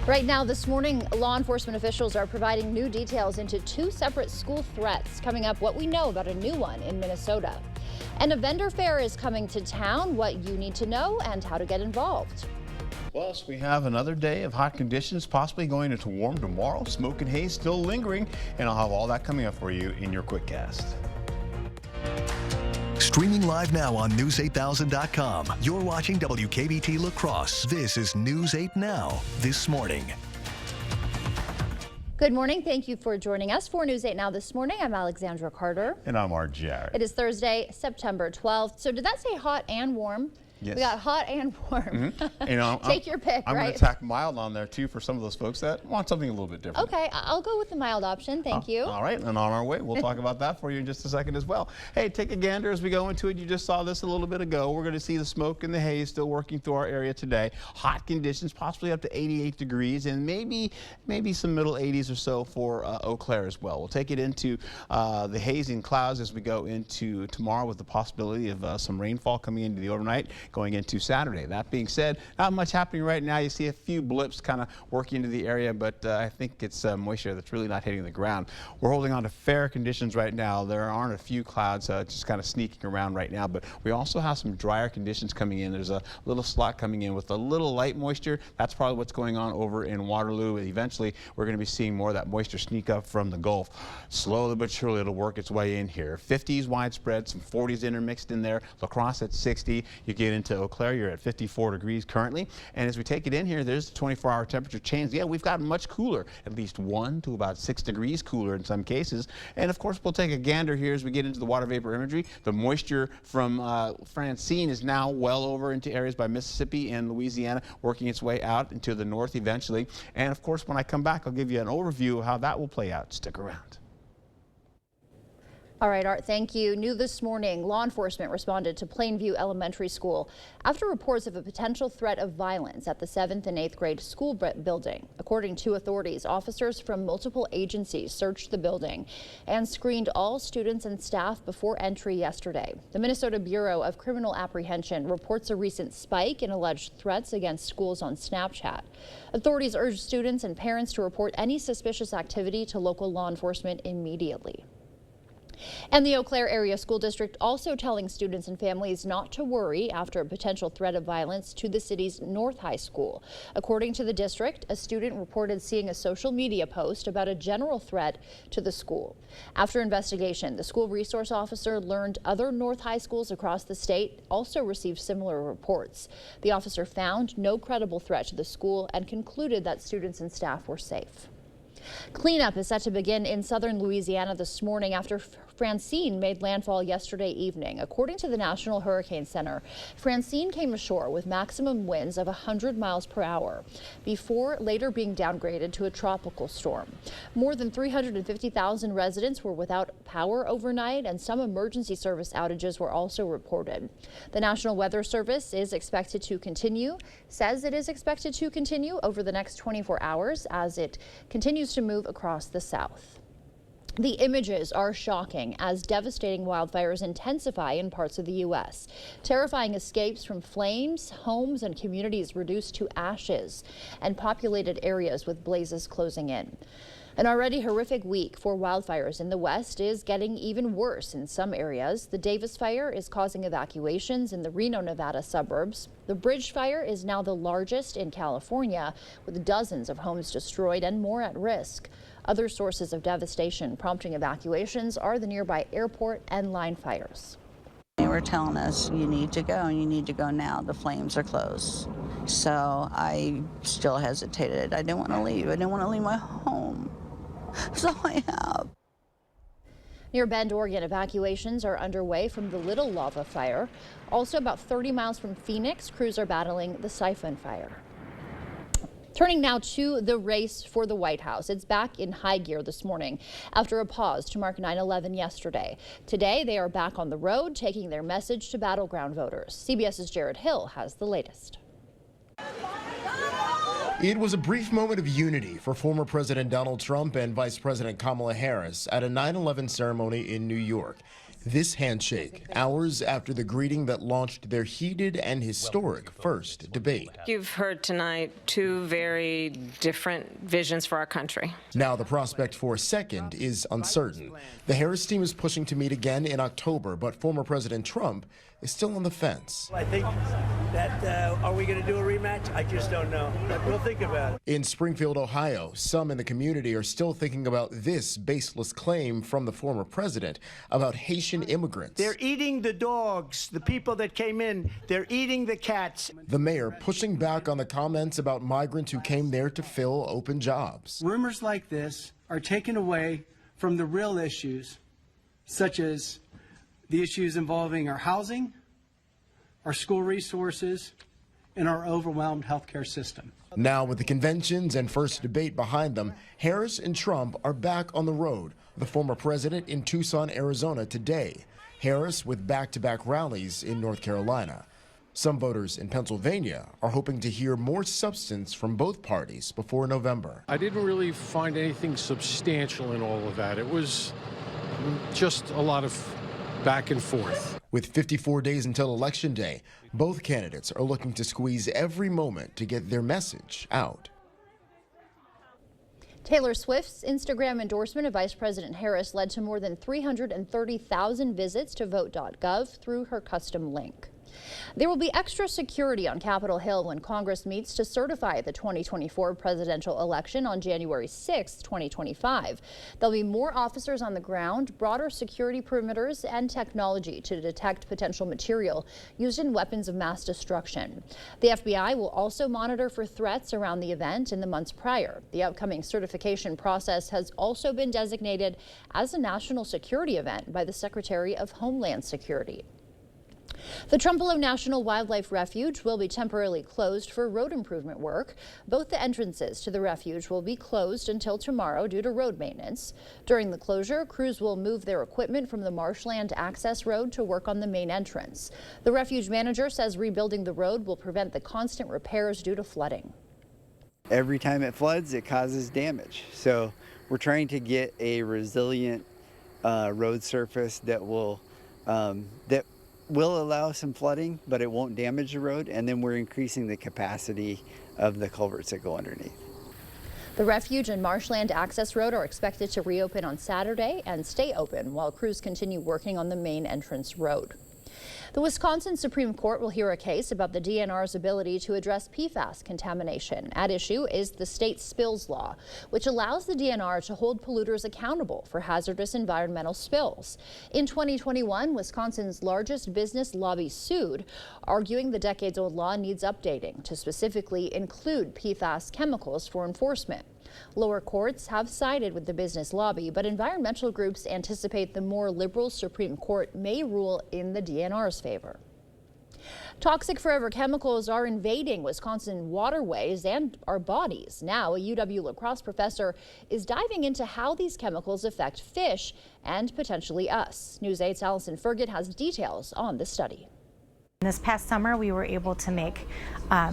Right now, this morning, law enforcement officials are providing new details into two separate school threats. Coming up, what we know about a new one in Minnesota. And a vendor fair is coming to town, what you need to know and how to get involved. Plus, we have another day of hot conditions, possibly going into warm tomorrow. Smoke and haze still lingering, and I'll have all that coming up for you in your QuickCast. Streaming live now on News8000.com. You're watching WKBT La Crosse. This is News 8 Now, this morning. Good morning. Thank you for joining us for News 8 Now this morning. I'm Alexandra Carter. And I'm Art Jarrett. It is Thursday, September 12th. So did that say hot and warm? Yes. We got hot and warm. You know, Take your pick, I'm right? going to tack mild on there, too, for some of those folks that want something a little bit different. Okay, I'll go with the mild option. Thank you. All right, and on our way, we'll talk about that for you in just a second as well. Hey, take a gander as we go into it. You just saw this a little bit ago. We're going to see the smoke and the haze still working through our area today. Hot conditions, possibly up to 88 degrees, and maybe some middle 80s or so for Eau Claire as well. We'll take it into the hazing clouds as we go into tomorrow with the possibility of some rainfall coming into the overnight, going into Saturday. That being said, not much happening right now. You see a few blips kind of working into the area, but I think it's moisture that's really not hitting the ground. We're holding on to fair conditions right now. There aren't a few clouds just kind of sneaking around right now, but we also have some drier conditions coming in. There's a little slot coming in with a little light moisture. That's probably what's going on over in Waterloo. Eventually, we're going to be seeing more of that moisture sneak up from the Gulf. Slowly but surely, it'll work its way in here. 50s widespread, some 40s intermixed in there. La Crosse at 60. You get into Eau Claire, you're at 54 degrees currently. And as we take it in here, there's the 24-hour temperature change. Yeah, we've gotten much cooler, at least 1 to about 6 degrees cooler in some cases. And of course, we'll take a gander here as we get into the water vapor imagery. The moisture from Francine is now well over into areas by Mississippi and Louisiana, working its way out into the north eventually. And of course, when I come back, I'll give you an overview of how that will play out. Stick around. All right, Art, thank you. New this morning, law enforcement responded to Plainview Elementary School after reports of a potential threat of violence at the 7th and 8th grade school building. According to authorities, officers from multiple agencies searched the building and screened all students and staff before entry yesterday. The Minnesota Bureau of Criminal Apprehension reports a recent spike in alleged threats against schools on Snapchat. Authorities urge students and parents to report any suspicious activity to local law enforcement immediately. And the Eau Claire Area School District also telling students and families not to worry after a potential threat of violence to the city's North High School. According to the district, a student reported seeing a social media post about a general threat to the school. After investigation, the school resource officer learned other North High schools across the state also received similar reports. The officer found no credible threat to the school and concluded that students and staff were safe. Cleanup is set to begin in southern Louisiana this morning after Francine made landfall yesterday evening. According to the National Hurricane Center, Francine came ashore with maximum winds of 100 miles per hour before later being downgraded to a tropical storm. More than 350,000 residents were without power overnight, and some emergency service outages were also reported. The National Weather Service says it is expected to continue over the next 24 hours as it continues to move across the south. The images are shocking as devastating wildfires intensify in parts of the U.S. Terrifying escapes from flames, homes and communities reduced to ashes, and populated areas with blazes closing in. An already horrific week for wildfires in the West is getting even worse in some areas. The Davis Fire is causing evacuations in the Reno, Nevada suburbs. The Bridge Fire is now the largest in California, with dozens of homes destroyed and more at risk. Other sources of devastation prompting evacuations are the nearby airport and line fires. They were telling us, you need to go and you need to go now. The flames are close. So I still hesitated. I didn't want to leave. I didn't want to leave my home. So I have. Near Bend, Oregon, evacuations are underway from the Little Lava Fire. Also about 30 miles from Phoenix, crews are battling the Siphon Fire. Turning now to the race for the White House. It's back in high gear this morning after a pause to mark 9/11 yesterday. Today, they are back on the road, taking their message to battleground voters. CBS's Jared Hill has the latest. It was a brief moment of unity for former President Donald Trump and Vice President Kamala Harris at a 9/11 ceremony in New York. This handshake, hours after the greeting that launched their heated and historic first debate. You've heard tonight two very different visions for our country. Now the prospect for a second is uncertain. The Harris team is pushing to meet again in October, but former President Trump is still on the fence. I think that, are we going to do a rematch? I just don't know. But we'll think about it. In Springfield, Ohio, some in the community are still thinking about this baseless claim from the former president about Haitian immigrants. They're eating the dogs, the people that came in. They're eating the cats. The mayor pushing back on the comments about migrants who came there to fill open jobs. Rumors like this are taken away from the real issues, such as the issues involving our housing, our school resources, and our overwhelmed healthcare system. Now, with the conventions and first debate behind them, Harris and Trump are back on the road. The former president in Tucson, Arizona today. Harris with back-to-back rallies in North Carolina. Some voters in Pennsylvania are hoping to hear more substance from both parties before November. I didn't really find anything substantial in all of that. It was just a lot of back and forth. With 54 days until Election Day, both candidates are looking to squeeze every moment to get their message out. Taylor Swift's Instagram endorsement of Vice President Harris led to more than 330,000 visits to vote.gov through her custom link. There will be extra security on Capitol Hill when Congress meets to certify the 2024 presidential election on January 6, 2025. There'll be more officers on the ground, broader security perimeters, and technology to detect potential material used in weapons of mass destruction. The FBI will also monitor for threats around the event in the months prior. The upcoming certification process has also been designated as a national security event by the Secretary of Homeland Security. The Trumpelow National Wildlife Refuge will be temporarily closed for road improvement work. Both the entrances to the refuge will be closed until tomorrow due to road maintenance. During the closure, crews will move their equipment from the Marshland Access Road to work on the main entrance. The refuge manager says rebuilding the road will prevent the constant repairs due to flooding. Every time it floods, it causes damage. So we're trying to get a resilient road surface that will allow some flooding, but it won't damage the road, and then we're increasing the capacity of the culverts that go underneath. The refuge and Marshland Access Road are expected to reopen on Saturday and stay open while crews continue working on the main entrance road. The Wisconsin Supreme Court will hear a case about the DNR's ability to address PFAS contamination. At issue is the state spills law, which allows the DNR to hold polluters accountable for hazardous environmental spills. In 2021, Wisconsin's largest business lobby sued, arguing the decades-old law needs updating to specifically include PFAS chemicals for enforcement. Lower courts have sided with the business lobby, but environmental groups anticipate the more liberal Supreme Court may rule in the DNR's favor. Toxic forever chemicals are invading Wisconsin waterways and our bodies. Now, a UW La Crosse professor is diving into how these chemicals affect fish and potentially us. News 8's Allison Ferget has details on this study. This past summer, we were able to make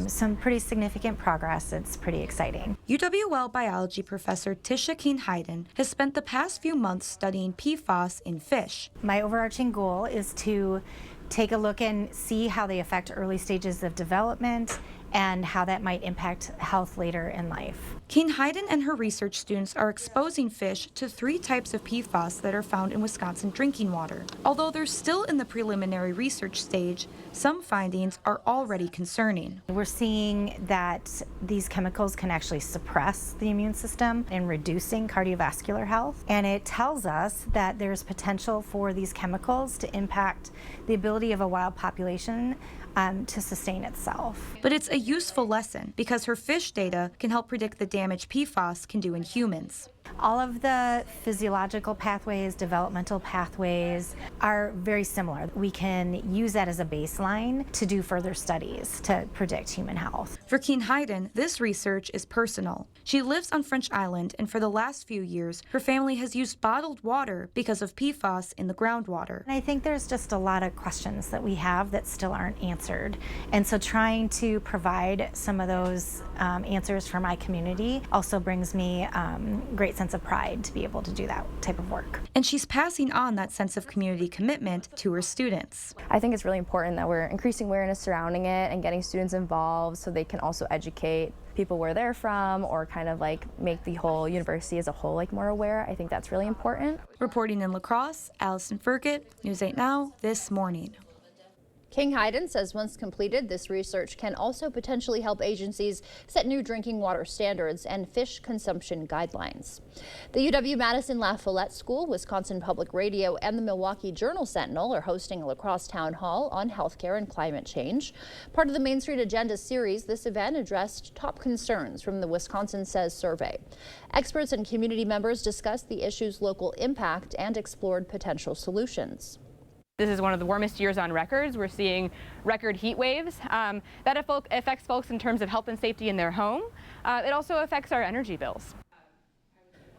some pretty significant progress. It's pretty exciting. UWL biology professor Tisha Keene-Hayden has spent the past few months studying PFAS in fish. My overarching goal is to take a look and see how they affect early stages of development and how that might impact health later in life. Keene-Hayden and her research students are exposing fish to 3 types of PFAS that are found in Wisconsin drinking water. Although they're still in the preliminary research stage, some findings are already concerning. We're seeing that these chemicals can actually suppress the immune system in reducing cardiovascular health, and it tells us that there's potential for these chemicals to impact the ability of a wild population to sustain itself. But it's a useful lesson because her fish data can help predict the damage PFAS can do in humans. All of the physiological pathways, developmental pathways are very similar. We can use that as a baseline to do further studies to predict human health. For Keene-Hayden, this research is personal. She lives on French Island, and for the last few years, her family has used bottled water because of PFAS in the groundwater. I think there's just a lot of questions that we have that still aren't answered. And so trying to provide some of those answers for my community also brings me great sense of pride to be able to do that type of work. And she's passing on that sense of community commitment to her students. I think it's really important that we're increasing awareness surrounding it and getting students involved so they can also educate people where they're from, or kind of like make the whole university as a whole like more aware. I think that's really important. Reporting in La Crosse, Allison Furkett, News 8 Now, This Morning. King Hayden says once completed, this research can also potentially help agencies set new drinking water standards and fish consumption guidelines. The UW-Madison La Follette School, Wisconsin Public Radio, and the Milwaukee Journal-Sentinel are hosting a La Crosse town hall on healthcare and climate change. Part of the Main Street Agenda series, this event addressed top concerns from the Wisconsin Says survey. Experts and community members discussed the issue's local impact and explored potential solutions. This is one of the warmest years on record. We're seeing record heat waves. That affects folks in terms of health and safety in their home. It also affects our energy bills.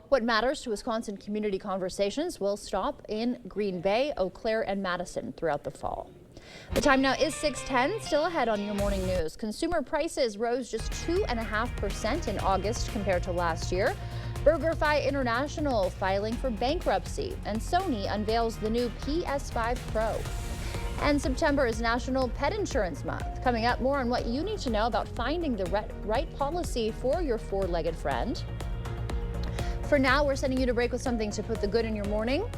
What matters to Wisconsin community conversations will stop in Green Bay, Eau Claire, and Madison throughout the fall. The time now is 6:10. Still ahead on your morning news. Consumer prices rose just 2.5% in August compared to last year. BurgerFi International filing for bankruptcy, and Sony unveils the new PS5 Pro. And September is National Pet Insurance Month. Coming up, more on what you need to know about finding the right policy for your four-legged friend. For now, we're sending you to break with something to put the good in your morning.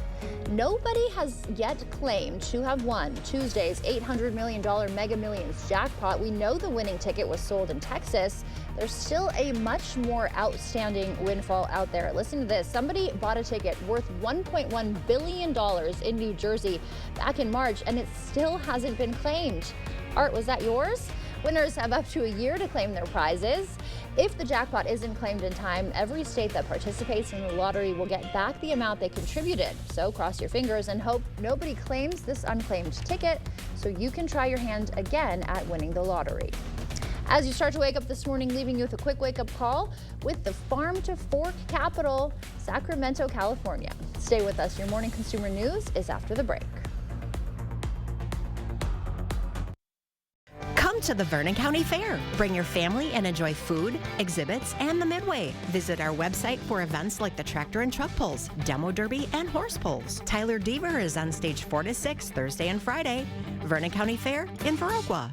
Nobody has yet claimed to have won Tuesday's $800 million Mega Millions jackpot. We know the winning ticket was sold in Texas. There's still a much more outstanding windfall out there. Listen to this. Somebody bought a ticket worth $1.1 billion in New Jersey back in March, and it still hasn't been claimed. Art, was that yours? Winners have up to a year to claim their prizes. If the jackpot isn't claimed in time, every state that participates in the lottery will get back the amount they contributed. So cross your fingers and hope nobody claims this unclaimed ticket so you can try your hand again at winning the lottery. As you start to wake up this morning, leaving you with a quick wake-up call with the Farm to Fork capital, Sacramento, California. Stay with us. Your morning consumer news is after the break. Come to the Vernon County Fair. Bring your family and enjoy food, exhibits, and the Midway. Visit our website for events like the tractor and truck pulls, demo derby, and horse pulls. Tyler Deaver is on stage 4 to 6 Thursday and Friday. Vernon County Fair in Viroqua.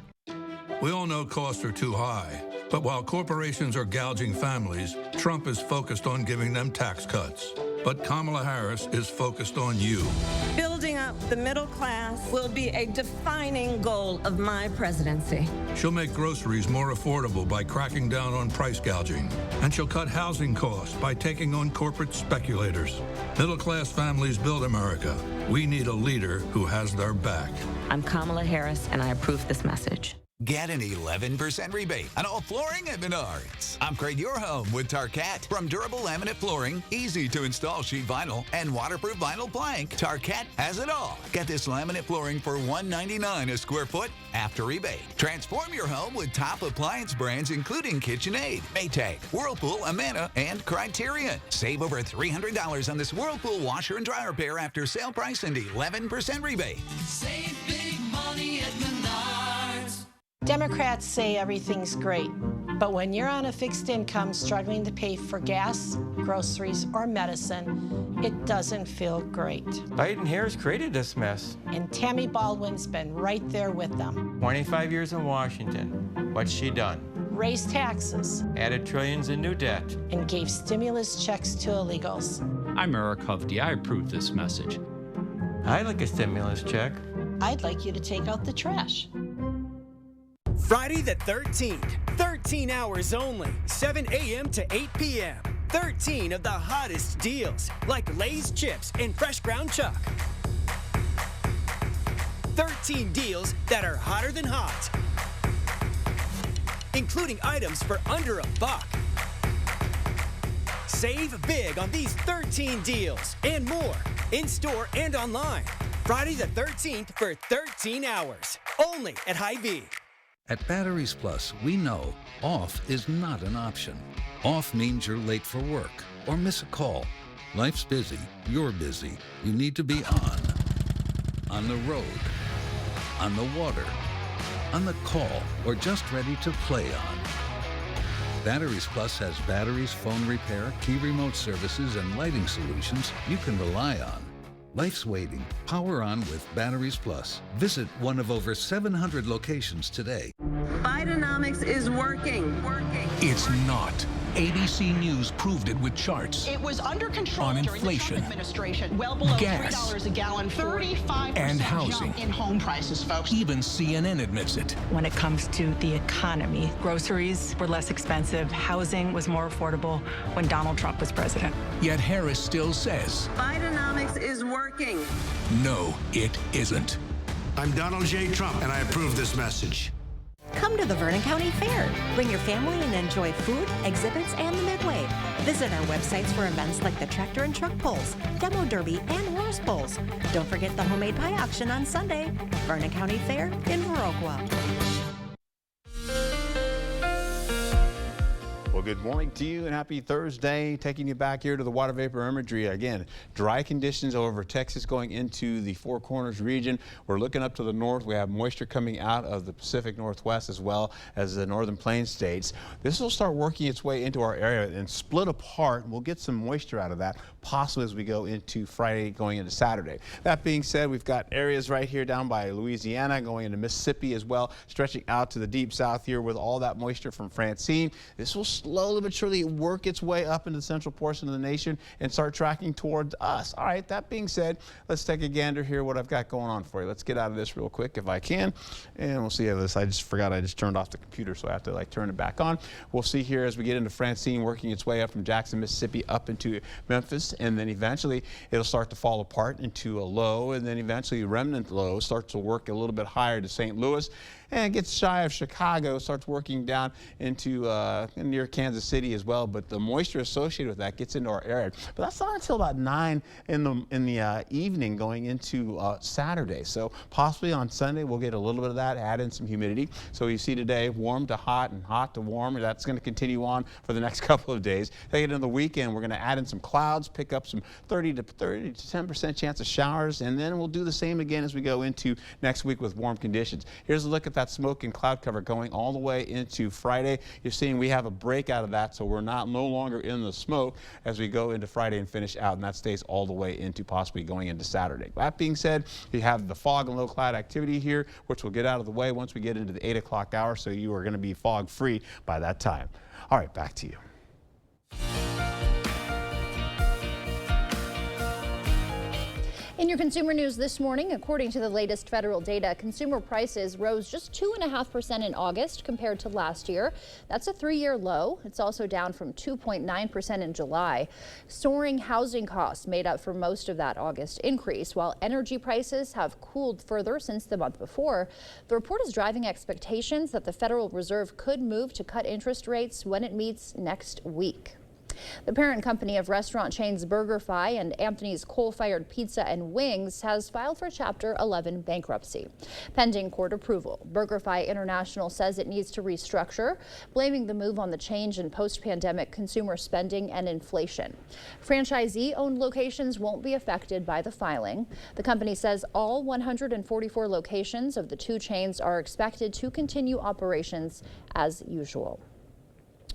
We all know costs are too high, but while corporations are gouging families, Trump is focused on giving them tax cuts. But Kamala Harris is focused on you. Building up the middle class will be a defining goal of my presidency. She'll make groceries more affordable by cracking down on price gouging. And she'll cut housing costs by taking on corporate speculators. Middle-class families build America. We need a leader who has their back. I'm Kamala Harris, and I approve this message. Get an 11% rebate on all flooring at Menards. Upgrade your home with Tarkett. From durable laminate flooring, easy to install sheet vinyl, and waterproof vinyl plank, Tarkett has it all. Get this laminate flooring for $199 a square foot after rebate. Transform your home with top appliance brands including KitchenAid, Maytag, Whirlpool, Amana, and Criterion. Save over $300 on this Whirlpool washer and dryer pair after sale price and 11% rebate. Save big money at Menards. Democrats say everything's great, but when you're on a fixed income struggling to pay for gas, groceries, or medicine, it doesn't feel great. Biden-Harris created this mess. And Tammy Baldwin's been right there with them. 25 years in Washington. What's she done? Raised taxes. Added trillions in new debt. And gave stimulus checks to illegals. I'm Eric Hovde. I approve this message. I'd like a stimulus check. I'd like you to take out the trash. Friday the 13th, 13 hours only, 7 a.m. to 8 p.m. 13 of the hottest deals, like Lay's chips and fresh ground chuck. 13 deals that are hotter than hot, including items for under $1. Save big on these 13 deals and more, in-store and online. Friday the 13th for 13 hours, only at Hy-Vee. At Batteries Plus, we know off is not an option. Off means you're late for work or miss a call. Life's busy, you're busy. You need to be on the road, on the water, on the call, or just ready to play on. Batteries Plus has batteries, phone repair, key remote services, and lighting solutions you can rely on. Life's waiting. Power on with Batteries Plus. Visit one of over 700 locations today. Bidenomics is working. It's not. ABC News proved it with charts. It was under control on during inflation, the Trump administration, well below gas, $3 a gallon, 35% and housing. jump in home prices, folks. Even CNN admits it. When it comes to the economy, groceries were less expensive, housing was more affordable when Donald Trump was president. Yet Harris still says, Bidenomics is working. no, it isn't. I'm Donald J. Trump, and I approve this message. Come to the Vernon County Fair. Bring your family and enjoy food, exhibits, and the Midway. Visit our websites for events like the tractor and truck pulls, demo derby, and horse pulls. Don't forget the homemade pie auction on Sunday. Vernon County Fair in Viroqua. Well, good morning to you and happy Thursday. Taking you back here to the water vapor imagery. Again, dry conditions over Texas going into the Four Corners region. We're looking up to the north. We have moisture coming out of the Pacific Northwest as well as the Northern Plains states. This will start working its way into our area and split apart. We'll get some moisture out of that possibly as we go into Friday going into Saturday. That being said, we've got areas right here down by Louisiana going into Mississippi as well, stretching out to the deep south here with all that moisture from Francine. This will slowly but surely work its way up into the central portion of the nation and start tracking towards us. All right, that being said, let's take a gander here what I've got going on for you. Let's get out of this real quick if I can, and we'll see how this. I just forgot I just turned off the computer, so I have to turn it back on. We'll see here as we get into Francine working its way up from Jackson, Mississippi up into Memphis, and then eventually it'll start to fall apart into a low, and then eventually remnant low starts to work a little bit higher to St. Louis and gets shy of Chicago, starts working down into near Kansas City as well. But the moisture associated with that gets into our area. But that's not until about 9 in the evening going into Saturday. So possibly on Sunday we'll get a little bit of that, add in some humidity. So you see today warm to hot and hot to warm. That's going to continue on for the next couple of days. Take it into the weekend, we're going to add in some clouds, pick up some 30 to 10% chance of showers, and then we'll do the same again as we go into next week with warm conditions. Here's a look at that smoke and cloud cover going all the way into Friday. You're seeing we have a break out of that, so we're no longer in the smoke as we go into Friday and finish out, and that stays all the way into possibly going into Saturday. That being said, you have the fog and low cloud activity here, which will get out of the way once we get into the 8 o'clock hour, so you are going to be fog free by that time. All right, back to you. In your consumer news this morning, according to the latest federal data, consumer prices rose just 2.5% in August compared to last year. That's a 3-year low. It's also down from 2.9% in July. Soaring housing costs made up for most of that August increase, while energy prices have cooled further since the month before. The report is driving expectations that the Federal Reserve could move to cut interest rates when it meets next week. The parent company of restaurant chains BurgerFi and Anthony's Coal-Fired Pizza and Wings has filed for Chapter 11 bankruptcy. Pending court approval, BurgerFi International says it needs to restructure, blaming the move on the change in post-pandemic consumer spending and inflation. Franchisee-owned locations won't be affected by the filing. The company says all 144 locations of the two chains are expected to continue operations as usual.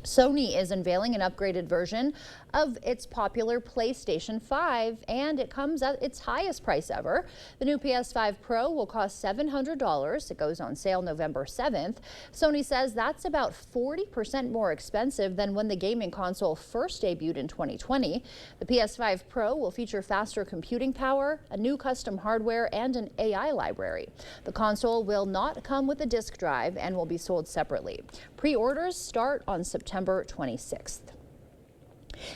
Sony is unveiling an upgraded version of its popular PlayStation 5, and it comes at its highest price ever. The new PS5 Pro will cost $700. It goes on sale November 7th. Sony says that's about 40% more expensive than when the gaming console first debuted in 2020. The PS5 Pro will feature faster computing power, a new custom hardware, and an AI library. The console will not come with a disk drive and will be sold separately. Pre-orders start on September 26th.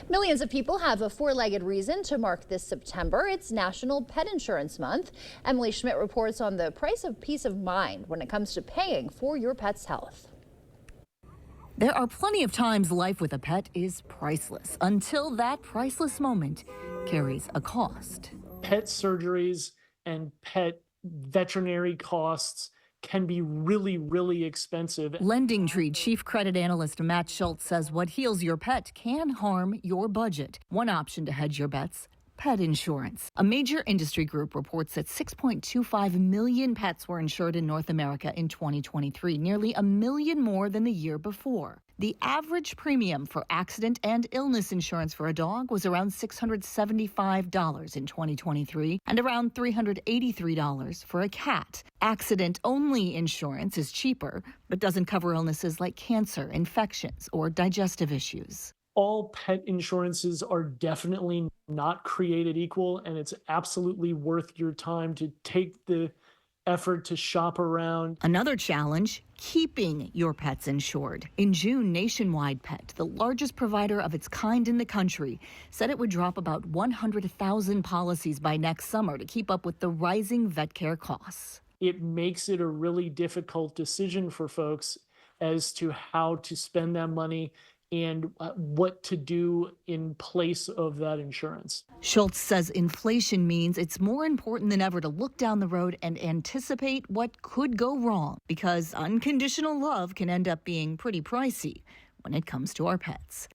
Millions of people have a four-legged reason to mark this September. It's National Pet Insurance Month. Emily Schmidt reports on the price of peace of mind when it comes to paying for your pet's health. There are plenty of times life with a pet is priceless until that priceless moment carries a cost. Pet surgeries and pet veterinary costs can be really, really expensive. LendingTree Chief Credit Analyst Matt Schultz says what heals your pet can harm your budget. One option to hedge your bets: pet insurance. A major industry group reports that 6.25 million pets were insured in North America in 2023, nearly 1 million more than the year before. The average premium for accident and illness insurance for a dog was around $675 in 2023 and around $383 for a cat. Accident-only insurance is cheaper, but doesn't cover illnesses like cancer, infections, or digestive issues. All pet insurances are definitely not created equal, and it's absolutely worth your time to take the effort to shop around. Another challenge, keeping your pets insured. In June, Nationwide Pet, the largest provider of its kind in the country, said it would drop about 100,000 policies by next summer to keep up with the rising vet care costs. It makes it a really difficult decision for folks as to how to spend that money and what to do in place of that insurance. Schultz says inflation means it's more important than ever to look down the road and anticipate what could go wrong, because unconditional love can end up being pretty pricey when it comes to our pets.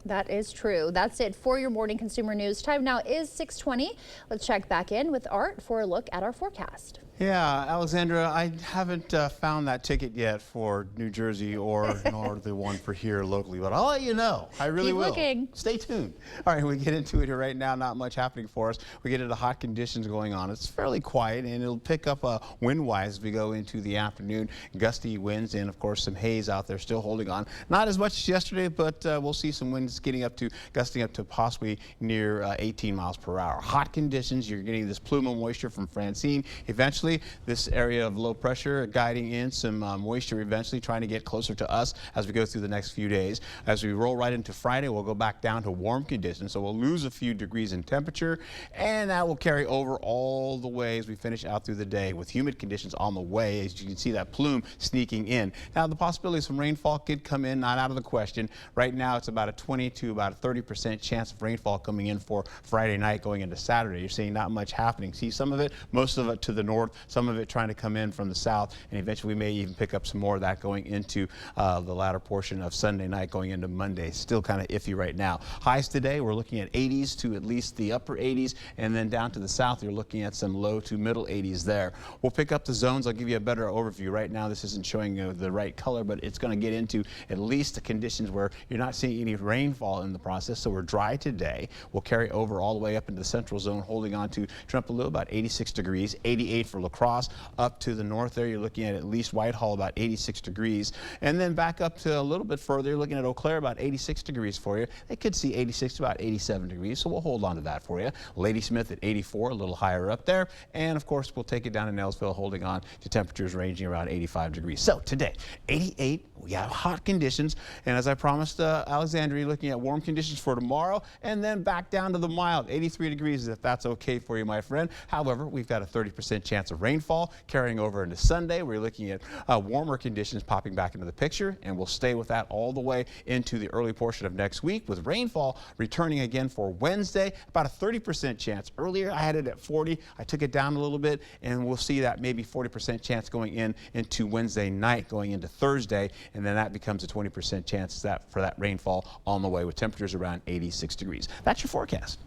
That is true. That's it for your morning consumer news. Time now is 6:20. Let's check back in with Art for a look at our forecast. Yeah, Alexandra, I haven't found that ticket yet for New Jersey nor the one for here locally, but I'll let you know. I really will. Keep looking. Stay tuned. All right, we get into it here right now. Not much happening for us. We get into hot conditions going on. It's fairly quiet, and it'll pick up wind-wise as we go into the afternoon. Gusty winds and, of course, some haze out there still holding on. Not as much as yesterday, but we'll see some winds gusting up to possibly near 18 miles per hour. Hot conditions. You're getting this plume of moisture from Francine. Eventually, this area of low pressure guiding in some moisture eventually trying to get closer to us as we go through the next few days. As we roll right into Friday, we'll go back down to warm conditions, so we'll lose a few degrees in temperature, and that will carry over all the way as we finish out through the day with humid conditions on the way. As you can see, that plume sneaking in. Now, the possibility of some rainfall could come in, not out of the question. Right now, it's about a 20 to about a 30% chance of rainfall coming in for Friday night going into Saturday. You're seeing not much happening. See some of it, most of it to the north, some of it trying to come in from the south, and eventually we may even pick up some more of that going into the latter portion of Sunday night going into Monday. Still kind of iffy right now. Highs today, we're looking at 80s to at least the upper 80s, and then down to the south, you're looking at some low to middle 80s there. We'll pick up the zones. I'll give you a better overview. Right now, this isn't showing the right color, but it's going to get into at least the conditions where you're not seeing any rainfall in the process, so we're dry today. We'll carry over all the way up into the central zone, holding on to Trempealeau about 86 degrees, 88 for La Crosse. Up to the north there, you're looking at least Whitehall about 86 degrees. And then back up to a little bit further, you're looking at Eau Claire about 86 degrees for you. They could see 86 to about 87 degrees, so we'll hold on to that for you. Ladysmith at 84, a little higher up there. And of course, we'll take it down to Nelsville, holding on to temperatures ranging around 85 degrees. So today, 88, we have hot conditions. And as I promised Alexandria, looking at warm conditions for tomorrow, and then back down to the mild, 83 degrees, if that's okay for you, my friend. However, we've got a 30% chance of rainfall carrying over into Sunday. We're looking at warmer conditions popping back into the picture, and we'll stay with that all the way into the early portion of next week, with rainfall returning again for Wednesday. About a 30% chance. Earlier, I had it at 40. I took it down a little bit, and we'll see that maybe 40% chance going into Wednesday night, going into Thursday, and then that becomes a 20% chance for that rainfall on the way, with temperatures around 86 degrees. That's your forecast.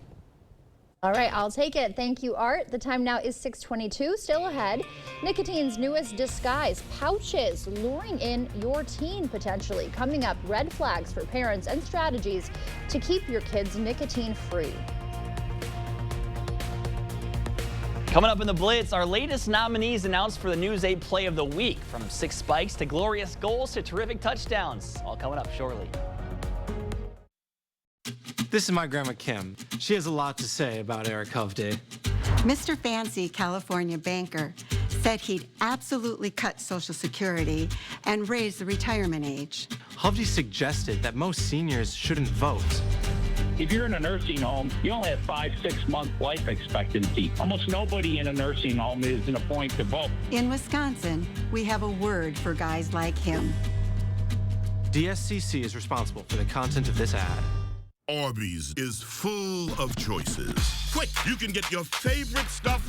All right, I'll take it. Thank you, Art. The time now is 6:22. Still ahead, nicotine's newest disguise, pouches, luring in your teen potentially. Coming up, red flags for parents and strategies to keep your kids nicotine-free. Coming up in the Blitz, our latest nominees announced for the News 8 Play of the Week. From 6 spikes to glorious goals to terrific touchdowns. All coming up shortly. This is my grandma Kim. She has a lot to say about Eric Hovde. Mr. Fancy, California banker, said he'd absolutely cut Social Security and raise the retirement age. Hovde suggested that most seniors shouldn't vote. If you're in a nursing home, you only have 5-6 month life expectancy. Almost nobody in a nursing home is in a point to vote. In Wisconsin, we have a word for guys like him. DSCC is responsible for the content of this ad. Arby's is full of choices. Quick, you can get your favorite stuff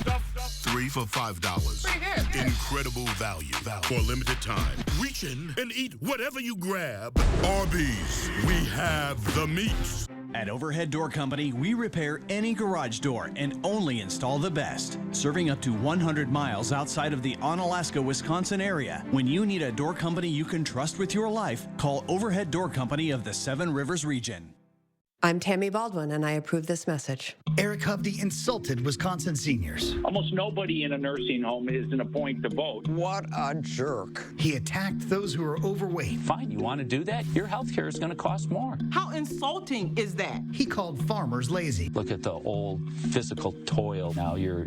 3 for $5. Incredible value for a limited time. Reach in and eat whatever you grab. Arby's, we have the meats. At Overhead Door Company, we repair any garage door and only install the best. Serving up to 100 miles outside of the Onalaska, Wisconsin area. When you need a door company you can trust with your life, call Overhead Door Company of the Seven Rivers region. I'm Tammy Baldwin, and I approve this message. Eric Hovde insulted Wisconsin seniors. Almost nobody in a nursing home is in a point to vote. What a jerk. He attacked those who are overweight. Fine, you want to do that? Your health care is going to cost more. How insulting is that? He called farmers lazy. Look at the old physical toil. Now you're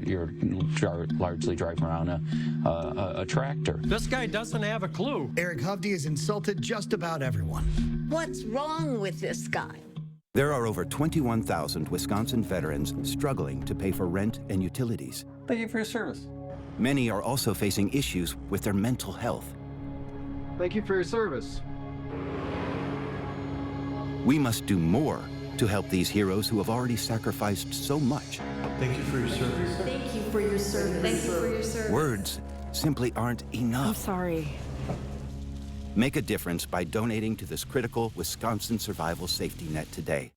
largely driving around a tractor. This guy doesn't have a clue. Eric Hovde has insulted just about everyone. What's wrong with this guy? There are over 21,000 Wisconsin veterans struggling to pay for rent and utilities. Thank you for your service. Many are also facing issues with their mental health. Thank you for your service. We must do more to help these heroes who have already sacrificed so much. Thank you for your service. Thank you for your service. Thank you for your service. Words simply aren't enough. I'm sorry. Make a difference by donating to this critical Wisconsin survival safety net today.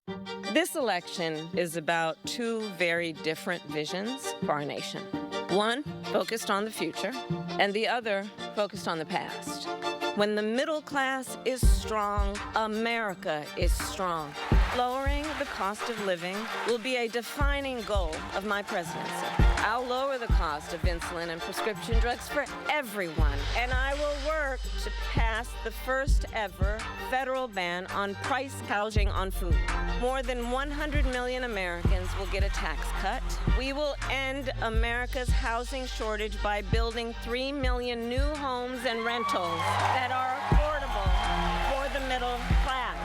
This election is about two very different visions for our nation. One focused on the future, and the other focused on the past. When the middle class is strong, America is strong. Lowering the cost of living will be a defining goal of my presidency. I'll lower the cost of insulin and prescription drugs for everyone, and I will work to pass the first ever federal ban on price gouging on food. More than 100 million Americans will get a tax cut. We will end America's housing shortage by building 3 million new homes and rentals that are affordable for the middle class.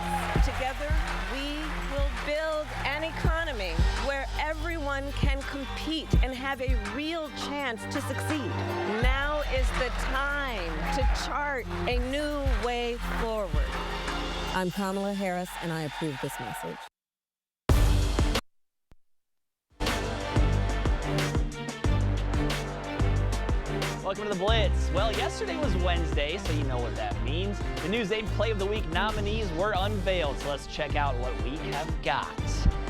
Together, we will build an economy where everyone can compete and have a real chance to succeed. Now is the time to chart a new way forward. I'm Kamala Harris, and I approve this message. Welcome to the Blitz. Well, yesterday was Wednesday, so you know what that means. The News 8 Play of the Week nominees were unveiled, so let's check out what we have got.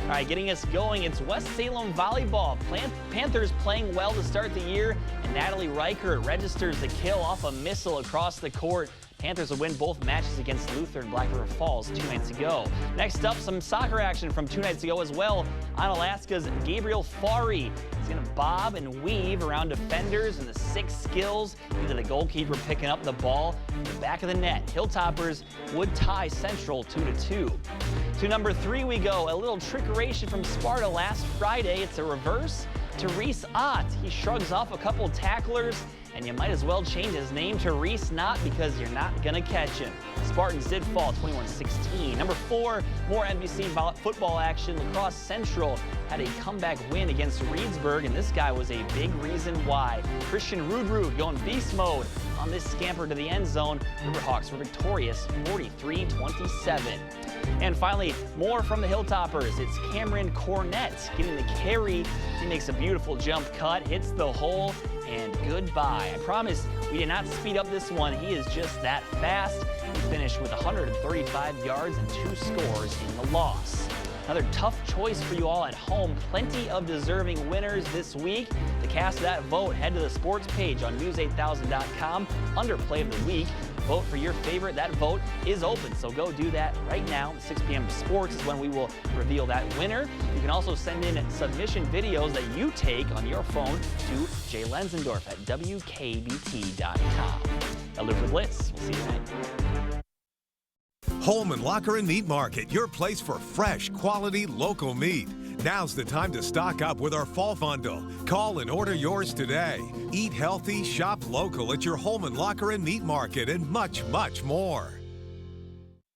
All right, getting us going, it's West Salem Volleyball. Panthers playing well to start the year, and Natalie Reichert registers the kill off a missile across the court. Panthers will win both matches against Luther and Black River Falls 2 nights ago. Next up, some soccer action from 2 nights ago as well. Onalaska's Gabriel Fari is going to bob and weave around defenders, and the 6 skills into the goalkeeper picking up the ball in the back of the net. Hilltoppers would tie Central 2-2. To number 3 we go. A little trickeration from Sparta last Friday. It's a reverse to Reese Ott. He shrugs off a couple tacklers, and you might as well change his name to Reese Not because you're not going to catch him. Spartans did fall 21-16. Number 4, more NBC football action. La Crosse Central had a comeback win against Reedsburg, and this guy was a big reason why. Christian Rudrud going beast mode on this scamper to the end zone. Riverhawks were victorious 43-27. And finally, more from the Hilltoppers. It's Cameron Cornett getting the carry. He makes a beautiful jump cut, hits the hole, and goodbye. I promise we did not speed up this one. He is just that fast. He finished with 135 yards and 2 scores in the loss. Another tough choice for you all at home. Plenty of deserving winners this week. To cast that vote, head to the sports page on news8000.com under Play of the Week. Vote for your favorite. That vote is open, so go do that right now. 6 p.m. Sports is when we will reveal that winner. You can also send in submission videos that you take on your phone to Jay Lenzendorf at WKBT.com. Now, Luke with Blitz. We'll see you tonight. Holman Locker and Meat Market, your place for fresh, quality, local meat. Now's the time to stock up with our fall bundle. Call and order yours today. Eat healthy, shop local at your Holman Locker and Meat Market, and much, much more.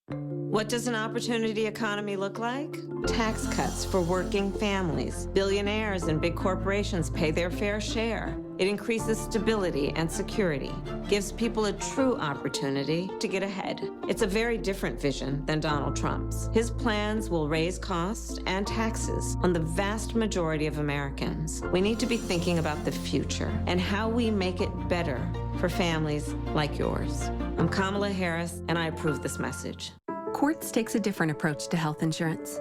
What does an opportunity economy look like? Tax cuts for working families. Billionaires and big corporations pay their fair share. It increases stability and security, gives people a true opportunity to get ahead. It's a very different vision than Donald Trump's. His plans will raise costs and taxes on the vast majority of Americans. We need to be thinking about the future and how we make it better for families like yours. I'm Kamala Harris, and I approve this message. Quartz takes a different approach to health insurance.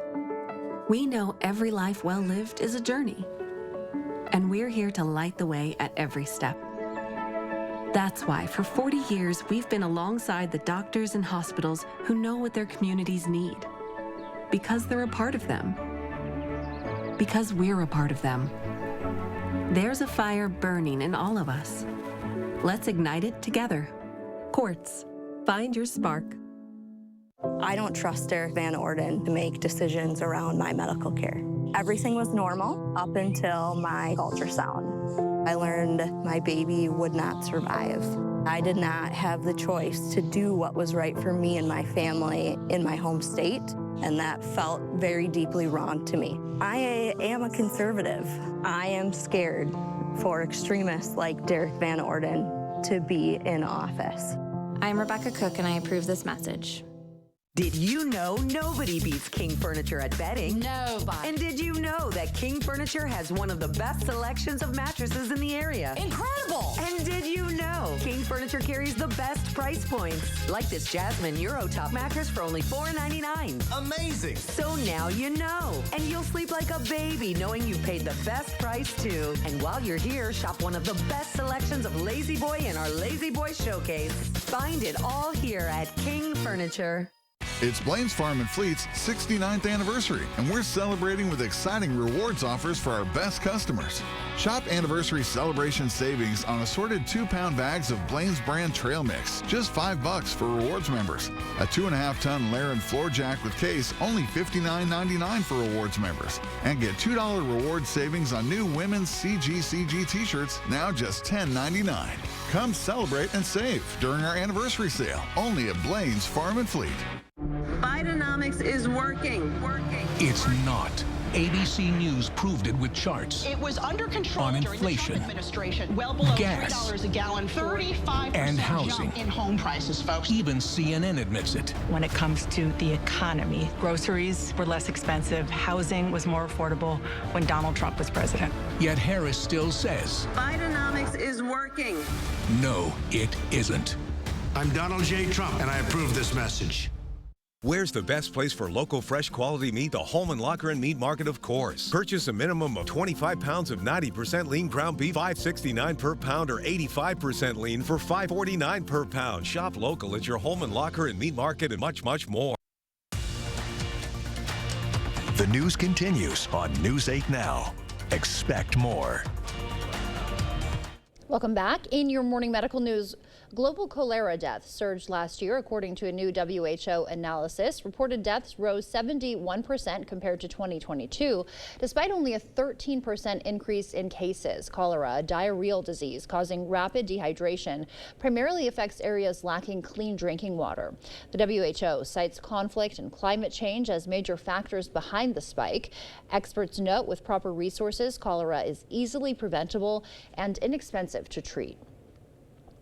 We know every life well lived is a journey, and we're here to light the way at every step. That's why for 40 years, we've been alongside the doctors and hospitals who know what their communities need. Because they're a part of them. Because we're a part of them. There's a fire burning in all of us. Let's ignite it together. Quartz. Find your spark. I don't trust Derek Van Orden to make decisions around my medical care. Everything was normal up until my ultrasound. I learned my baby would not survive. I did not have the choice to do what was right for me and my family in my home state, and that felt very deeply wrong to me. I am a conservative. I am scared for extremists like Derek Van Orden to be in office. I'm Rebecca Cook, and I approve this message. Did you know nobody beats King Furniture at bedding? Nobody. And did you know that King Furniture has one of the best selections of mattresses in the area? Incredible! And did you know King Furniture carries the best price points? Like this Jasmine Euro Top mattress for only $4.99. Amazing! So now you know. And you'll sleep like a baby knowing you paid the best price too. And while you're here, shop one of the best selections of Lazy Boy in our Lazy Boy Showcase. Find it all here at King Furniture. It's Blaine's Farm and Fleet's 69th anniversary, and we're celebrating with exciting rewards offers for our best customers. Shop anniversary celebration savings on assorted 2-pound bags of Blaine's brand trail mix, just $5 for rewards members. A 2.5-ton Laren floor jack with case, only $59.99 for rewards members. And get $2 reward savings on new women's CGCG t-shirts, now just $10.99. Come celebrate and save during our anniversary sale, only at Blaine's Farm and Fleet. Bidenomics is working. It's not. ABC News proved it with charts. It was under control on during inflation, the Trump administration, well below gas, $3 a gallon, 35% and housing. jump in home prices, folks. Even CNN admits it. When it comes to the economy, groceries were less expensive, housing was more affordable when Donald Trump was president. Yet Harris still says, Bidenomics is working. no, it isn't. I'm Donald J. Trump, and I approve this message. Where's the best place for local, fresh quality meat? The Holman Locker and Meat Market, of course. Purchase a minimum of 25 pounds of 90% lean ground beef, $5.69 per pound, or 85% lean for $5.49 per pound. Shop local at your Holman Locker and Meat Market, and much, much more. The news continues on News 8 Now. Expect more. Welcome back. In your morning medical news, global cholera deaths surged last year. According to a new WHO analysis, reported deaths rose 71% compared to 2022, despite only a 13% increase in cases. Cholera, a diarrheal disease causing rapid dehydration, primarily affects areas lacking clean drinking water. The WHO cites conflict and climate change as major factors behind the spike. Experts note with proper resources, cholera is easily preventable and inexpensive to treat.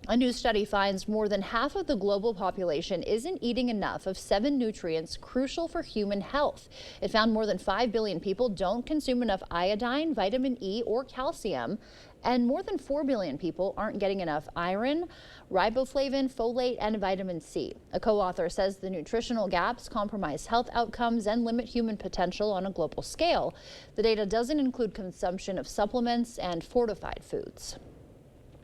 A new study finds more than half of the global population isn't eating enough of 7 nutrients crucial for human health. It found more than 5 billion people don't consume enough iodine, vitamin E, or calcium, and more than 4 billion people aren't getting enough iron, riboflavin, folate, and vitamin C. A co-author says the nutritional gaps compromise health outcomes and limit human potential on a global scale. The data doesn't include consumption of supplements and fortified foods.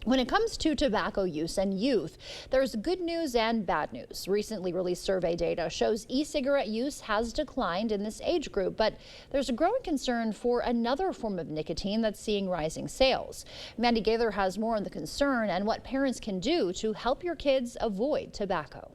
When it comes to tobacco use and youth, there's good news and bad news. Recently released survey data shows e-cigarette use has declined in this age group, but there's a growing concern for another form of nicotine that's seeing rising sales. Mandy Gaither has more on the concern and what parents can do to help your kids avoid tobacco.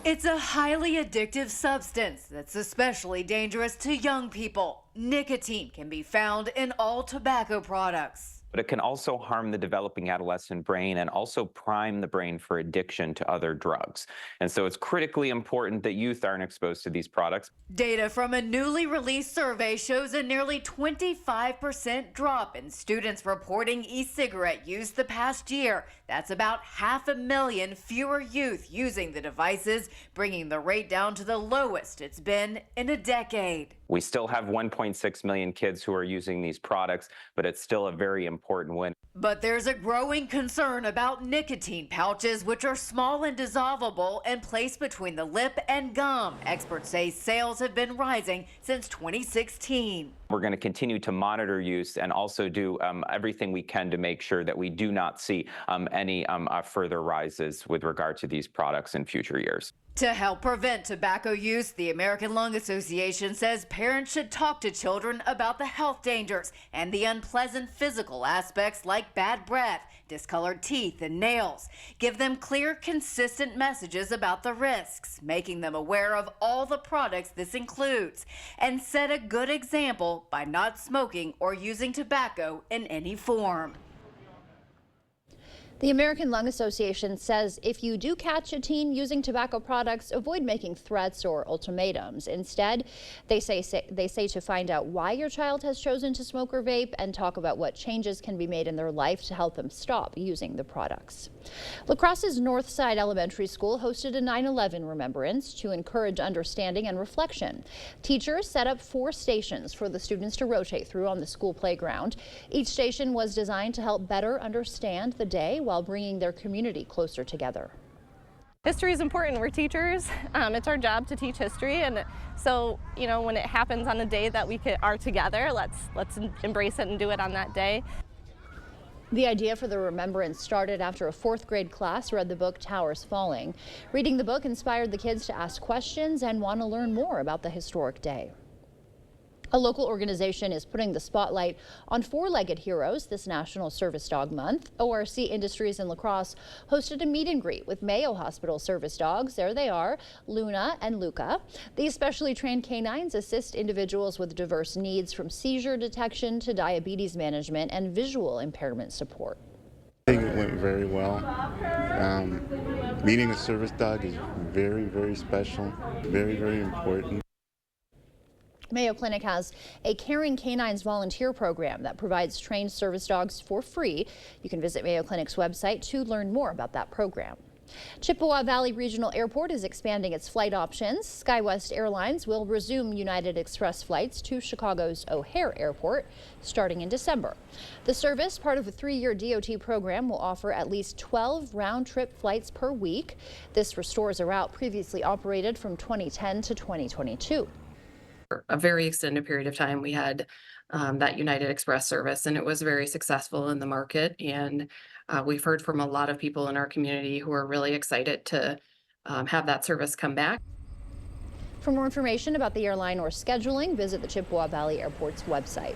It's a highly addictive substance that's especially dangerous to young people. Nicotine can be found in all tobacco products. But it can also harm the developing adolescent brain and also prime the brain for addiction to other drugs. And so it's critically important that youth aren't exposed to these products. Data from a newly released survey shows a nearly 25% drop in students reporting e-cigarette use the past year. That's about 500,000 fewer youth using the devices, bringing the rate down to the lowest it's been in a decade. We still have 1.6 million kids who are using these products, but it's still a very important win. But there's a growing concern about nicotine pouches, which are small and dissolvable and placed between the lip and gum. Experts say sales have been rising since 2016. We're going to continue to monitor use and also do everything we can to make sure that we do not see any further rises with regard to these products in future years. To help prevent tobacco use, the American Lung Association says parents should talk to children about the health dangers and the unpleasant physical aspects like bad breath, discolored teeth, and nails. Give them clear, consistent messages about the risks, making them aware of all the products this includes, and set a good example by not smoking or using tobacco in any form. The American Lung Association says if you do catch a teen using tobacco products, avoid making threats or ultimatums. Instead, they say to find out why your child has chosen to smoke or vape and talk about what changes can be made in their life to help them stop using the products. La Crosse's Northside Elementary School hosted a 9/11 remembrance to encourage understanding and reflection. Teachers set up 4 stations for the students to rotate through on the school playground. Each station was designed to help better understand the day while bringing their community closer together. History is important. We're teachers. It's our job to teach history, and so when it happens on a day that we are together, let's embrace it and do it on that day. The idea for the remembrance started after a 4th grade class read the book Towers Falling. Reading the book inspired the kids to ask questions and want to learn more about the historic day. A local organization is putting the spotlight on 4-legged heroes this National Service Dog Month. ORC Industries in La Crosse hosted a meet and greet with Mayo Hospital service dogs. There they are, Luna and Luca. These specially trained canines assist individuals with diverse needs, from seizure detection to diabetes management and visual impairment support. I think it went very well. Meeting a service dog is very, very special, very, very important. Mayo Clinic has a Caring Canines volunteer program that provides trained service dogs for free. You can visit Mayo Clinic's website to learn more about that program. Chippewa Valley Regional Airport is expanding its flight options. SkyWest Airlines will resume United Express flights to Chicago's O'Hare Airport starting in December. The service, part of a 3-year DOT program, will offer at least 12 round-trip flights per week. This restores a route previously operated from 2010 to 2022. A very extended period of time we had that United Express service, and it was very successful in the market, and we've heard from a lot of people in our community who are really excited to have that service come back. For more information about the airline or scheduling, visit the Chippewa Valley Airport's website.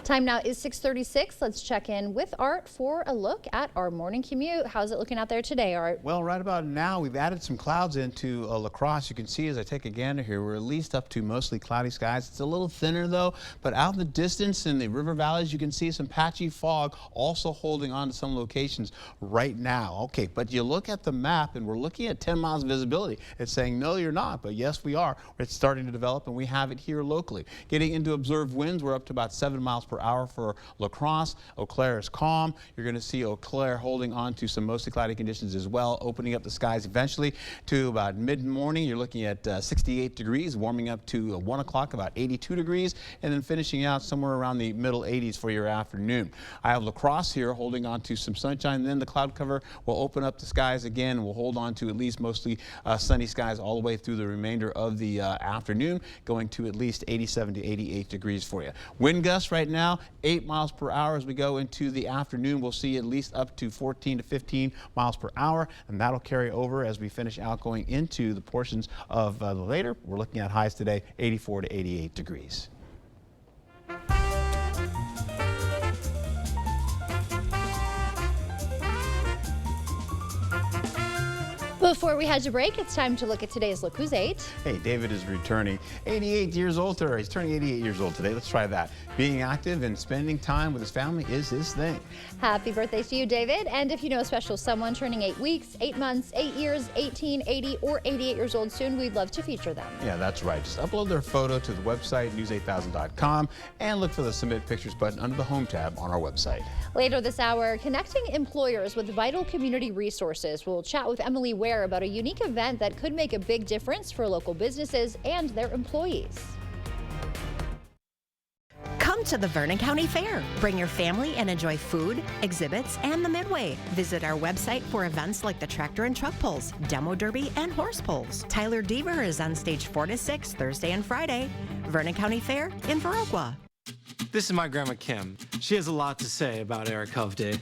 Time now is 6:36. Let's check in with Art for a look at our morning commute. How's it looking out there today, Art? Well, right about now, we've added some clouds into La Crosse. You can see as I take a gander here, we're at least up to mostly cloudy skies. It's a little thinner though, but out in the distance in the river valleys, you can see some patchy fog also holding on to some locations right now. Okay, but you look at the map and we're looking at 10 miles visibility. It's saying, no, you're not, but yes, we are. It's starting to develop and we have it here locally. Getting into observed winds, we're up to about 7 miles per hour for La Crosse. Eau Claire is calm. You're going to see Eau Claire holding on to some mostly cloudy conditions as well, opening up the skies eventually to about mid-morning. You're looking at 68 degrees, warming up to 1 o'clock, about 82 degrees, and then finishing out somewhere around the middle 80s for your afternoon. I have La Crosse here holding on to some sunshine, and then the cloud cover will open up the skies again, and we'll hold on to at least mostly sunny skies all the way through the remainder of the afternoon, going to at least 87 to 88 degrees for you. Wind gusts right now, 8 miles per hour. As we go into the afternoon, we'll see at least up to 14 to 15 miles per hour, and that'll carry over as we finish out going into the portions of the later. We're looking at highs today, 84 to 88 degrees. Before we head to break, it's time to look at today's Look Who's 8. Hey, David is returning 88 years old today. He's turning 88 years old today. Let's try that. Being active and spending time with his family is his thing. Happy birthday to you, David. And if you know a special someone turning 8 weeks, 8 months, 8 years, 18, 80, or 88 years old soon, we'd love to feature them. Yeah, that's right. Just upload their photo to the website, news8000.com, and look for the Submit Pictures button under the Home tab on our website. Later this hour, connecting employers with vital community resources. We'll chat with Emily Ware about a unique event that could make a big difference for local businesses and their employees. Come to the Vernon County Fair. Bring your family and enjoy food, exhibits, and the Midway. Visit our website for events like the tractor and truck pulls, demo derby, and horse pulls. Tyler Deaver is on stage 4 to 6 Thursday and Friday. Vernon County Fair in Viroqua. This is my grandma Kim. She has a lot to say about Eric Hovde.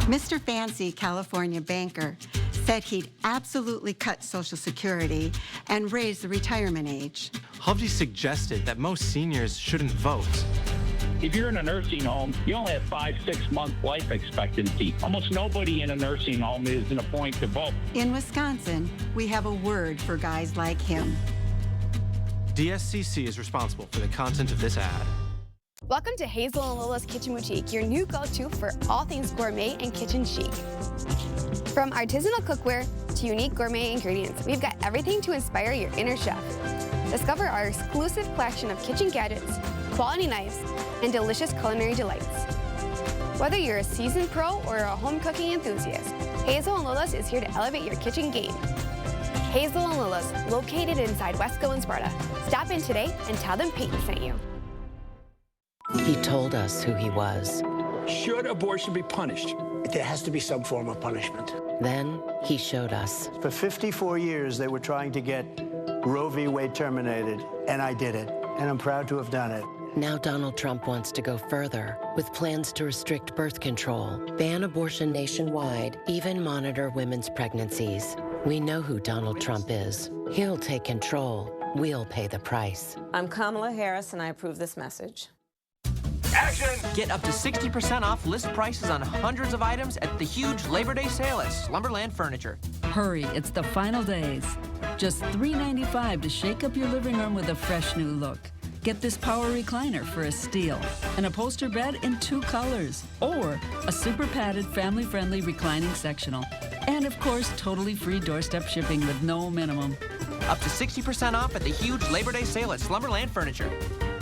Mr. Fancy, California banker, said he'd absolutely cut Social Security and raise the retirement age. Hovde suggested that most seniors shouldn't vote. If you're in a nursing home, you only have 5-6 month life expectancy. Almost nobody in a nursing home is in a point to vote. In Wisconsin, we have a word for guys like him. DSCC is responsible for the content of this ad. Welcome to Hazel and Lola's Kitchen Boutique, your new go-to for all things gourmet and kitchen chic. From artisanal cookware to unique gourmet ingredients, we've got everything to inspire your inner chef. Discover our exclusive collection of kitchen gadgets, quality knives, and delicious culinary delights. Whether you're a seasoned pro or a home cooking enthusiast, Hazel and Lola's is here to elevate your kitchen game. Hazel and Lola's, located inside Wesco and Sparta. Stop in today and tell them Peyton sent you. He told us who he was. Should abortion be punished? There has to be some form of punishment. Then he showed us. For 54 years, they were trying to get Roe v. Wade terminated, and I did it, and I'm proud to have done it. Now Donald Trump wants to go further with plans to restrict birth control, ban abortion nationwide, even monitor women's pregnancies. We know who Donald Trump is. He'll take control. We'll pay the price. I'm Kamala Harris, and I approve this message. Action! Get up to 60% off list prices on hundreds of items at the huge Labor Day sale at Slumberland Furniture. Hurry, it's the final days. Just $3.95 to shake up your living room with a fresh new look. Get this power recliner for a steal, an upholstered bed in 2 colors, or a super padded family-friendly reclining sectional. And of course, totally free doorstep shipping with no minimum. Up to 60% off at the huge Labor Day sale at Slumberland Furniture.